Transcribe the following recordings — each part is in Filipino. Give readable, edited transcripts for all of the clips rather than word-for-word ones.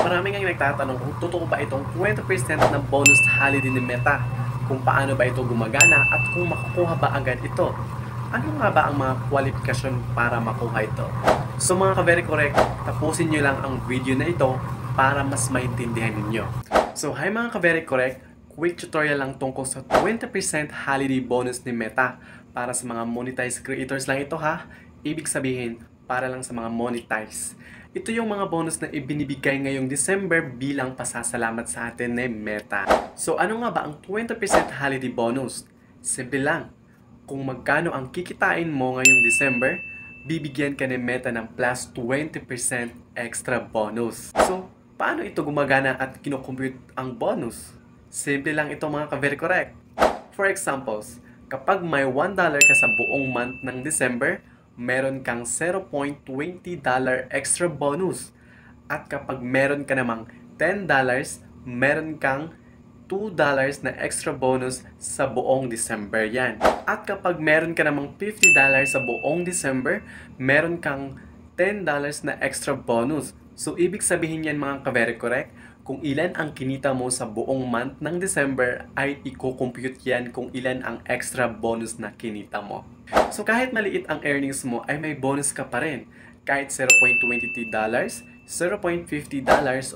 Marami nga nagtatanong kung totoo ba itong 20% na bonus holiday ni Meta, kung paano ba ito gumagana at kung makukuha ba agad ito. Ano nga ba ang mga kwalifikasyon para makuha ito? So mga ka-very correct, tapusin nyo lang ang video na ito para mas maintindihan ninyo. So hi mga ka-very correct, quick tutorial lang tungkol sa 20% holiday bonus ni Meta para sa mga monetized creators lang ito ha. Ibig sabihin, para lang sa mga monetize. Ito yung mga bonus na ibinibigay ngayong December bilang pasasalamat sa atin ni Meta. So ano nga ba ang 20% holiday bonus? Simple lang. Kung magkano ang kikitain mo ngayong December, bibigyan ka ni Meta ng plus 20% extra bonus. So, paano ito gumagana at kinocompute ang bonus? Simple lang ito mga ka-very correct. For examples, kapag may $1 ka sa buong month ng December, meron kang $0.20 extra bonus. At kapag meron ka namang $10, meron kang $2 na extra bonus sa buong December yan. At kapag meron ka namang $50 sa buong December, meron kang $10 na extra bonus. So, ibig sabihin yan mga ka-very correct, kung ilan ang kinita mo sa buong month ng December ay i-compute yan kung ilan ang extra bonus na kinita mo. So, kahit maliit ang earnings mo ay may bonus ka pa rin. Kahit $0.22, $0.50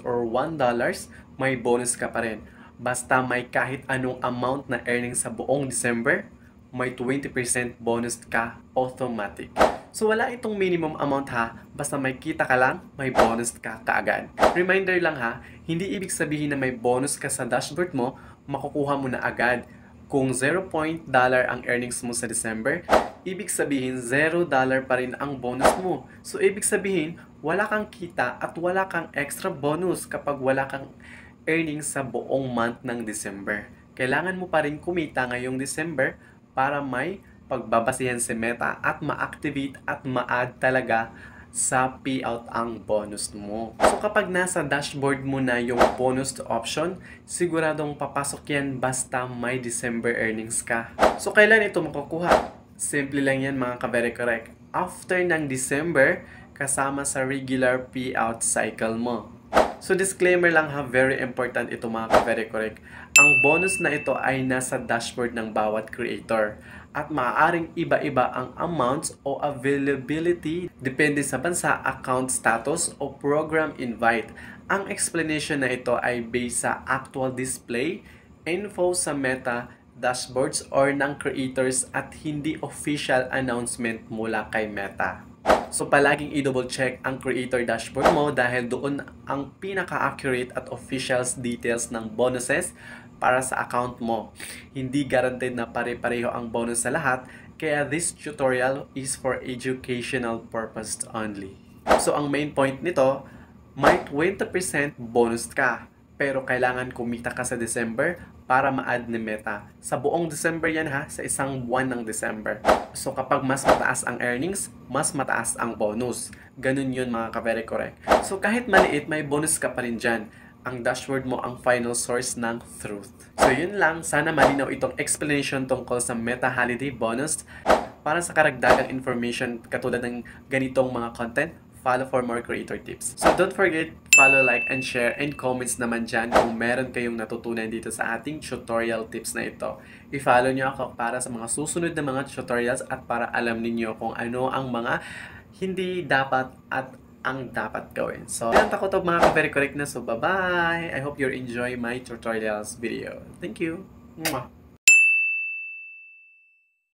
or $1, may bonus ka pa rin. Basta may kahit anong amount na earnings sa buong December, may 20% bonus ka automatic. So wala itong minimum amount ha, basta may kita ka lang, may bonus ka kaagad. Reminder lang ha, hindi ibig sabihin na may bonus ka sa dashboard mo, makukuha mo na agad. Kung $0 ang earnings mo sa December, ibig sabihin $0 pa rin ang bonus mo. So ibig sabihin, wala kang kita at wala kang extra bonus kapag wala kang earnings sa buong month ng December. Kailangan mo pa rin kumita ngayong December para may pagbabasihan si Meta at ma-activate at ma-add talaga sa payout ang bonus mo. So kapag nasa dashboard mo na yung bonus option, siguradong papasok yan basta may December earnings ka. So kailan ito makukuha? Simple lang yan mga ka-very correct. After ng December, kasama sa regular payout cycle mo. So disclaimer lang ha, very important ito mga ka-very correct. Ang bonus na ito ay nasa dashboard ng bawat creator at maaaring iba-iba ang amounts o availability depende sa bansa, account status o program invite. Ang explanation na ito ay based sa actual display, info sa Meta dashboards or ng creators at hindi official announcement mula kay Meta. So palaging i-double check ang creator dashboard mo dahil doon ang pinaka-accurate at official details ng bonuses para sa account mo. Hindi guaranteed na pare-pareho ang bonus sa lahat, kaya this tutorial is for educational purpose only. So ang main point nito, may 20% bonus ka, pero kailangan kumita ka sa December para ma-add ni Meta. Sa buong December yan ha, sa isang buwan ng December. So kapag mas mataas ang earnings, mas mataas ang bonus. Ganun yun mga ka-very correct. So kahit maliit, may bonus ka pa rin dyan. Ang dashboard mo ang final source ng truth. So yun lang, sana malinaw itong explanation tungkol sa Meta Holiday Bonus. Para sa karagdagang information katulad ng ganitong mga content, follow for more creator tips. So don't forget, follow, like, and share, and comments naman dyan kung meron kayong natutunan dito sa ating tutorial tips na ito. I-follow nyo ako para sa mga susunod na mga tutorials at para alam ninyo kung ano ang mga hindi dapat at ang dapat gawin. So, yan ako to mga ka-very correct na. So, bye-bye! I hope you enjoy my tutorials video. Thank you! Mwah!